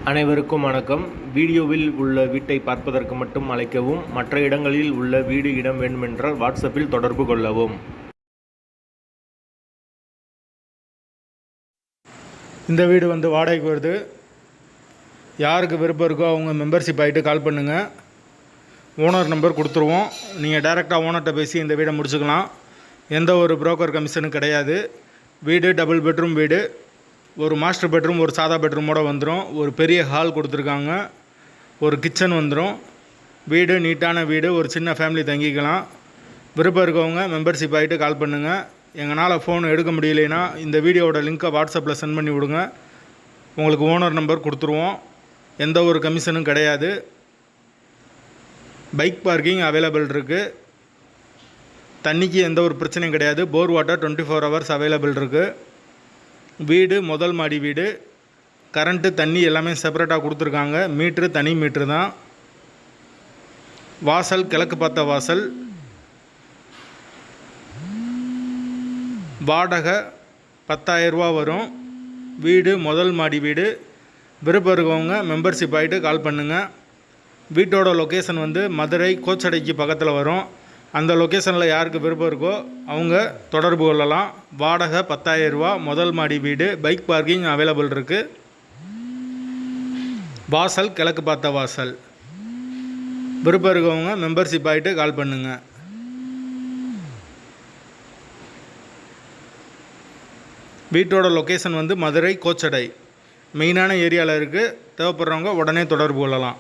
அனைவருக்கும் வணக்கம். வீடியோவில் உள்ள வீட்டை பார்ப்பதற்கு மட்டும் அழைக்கவும். மற்ற இடங்களில் உள்ள வீடு இடம் வேண்டுமென்றால் வாட்ஸ்அப்பில் தொடர்பு கொள்ளவும். இந்த வீடு வாடகைக்கு வருது. யாருக்கு விருப்பம் இருக்கோ அவங்க மெம்பர்ஷிப் ஆகிட்டு கால் பண்ணுங்கள். ஓனர் நம்பர் கொடுத்துருவோம். நீங்கள் டைரெக்டாக ஓனர்கிட்ட பேசி இந்த வீடை முடிச்சுக்கலாம். எந்த ஒரு புரோக்கர் கமிஷனும் கிடையாது. வீடு டபுள் பெட்ரூம் வீடு. ஒரு மாஸ்டர் பெட்ரூம், ஒரு சாதா பெட்ரூமோடு வந்துடும். ஒரு பெரிய ஹால் கொடுத்துருக்காங்க. ஒரு கிச்சன் வந்துடும். வீடு நீட்டான வீடு. ஒரு சின்ன ஃபேமிலி தங்கிக்கலாம். விருப்பம் இருக்கவங்க மெம்பர்ஷிப் ஆகிட்டு கால் பண்ணுங்கள். எங்களால் ஃபோன் எடுக்க முடியலைன்னா இந்த வீடியோவோட லிங்க்கை வாட்ஸ்அப்பில் சென்ட் பண்ணி விடுங்க. உங்களுக்கு ஓனர் நம்பர் கொடுத்துருவோம். எந்த ஒரு கமிஷனும் கிடையாது. பைக் பார்க்கிங் அவைலபிள் இருக்குது. தண்ணிக்கு எந்த ஒரு பிரச்சனையும் கிடையாது. போர் வாட்டர் 24 ஹவர்ஸ் அவைலபிள் இருக்குது. வீடு முதல் மாடி வீடு. கரண்ட்டு தண்ணி எல்லாமே செப்பரேட்டாக கொடுத்துருக்காங்க. மீட்ரு தனி மீட்ரு தான். வாசல் கிழக்கு பார்த்த வாசல். வாடகை 10,000 ரூபா வரும். வீடு முதல் மாடி வீடு. விருப்பம் இருக்கவங்க மெம்பர்ஷிப் ஆகிட்டு கால் பண்ணுங்கள். வீட்டோட லொக்கேஷன் மதுரை கோச்சடைக்கு பக்கத்தில் வரும். அந்த லொக்கேஷனில் யாருக்கு விருப்பம் இருக்கோ அவங்க தொடர்பு கொள்ளலாம். வாடகை 10,000 ரூபா. முதல் மாடி வீடு. பைக் பார்க்கிங் அவைலபிள் இருக்குது. வாசல் கிழக்கு பார்த்த வாசல். விருப்பம் இருக்கவங்க மெம்பர்ஷிப் ஆகிட்டு கால் பண்ணுங்கள். வீட்டோட லொக்கேஷன் மதுரை கோச்சடை மெயினான ஏரியாவில் இருக்குது. தேவைப்படுறவங்க உடனே தொடர்பு கொள்ளலாம்.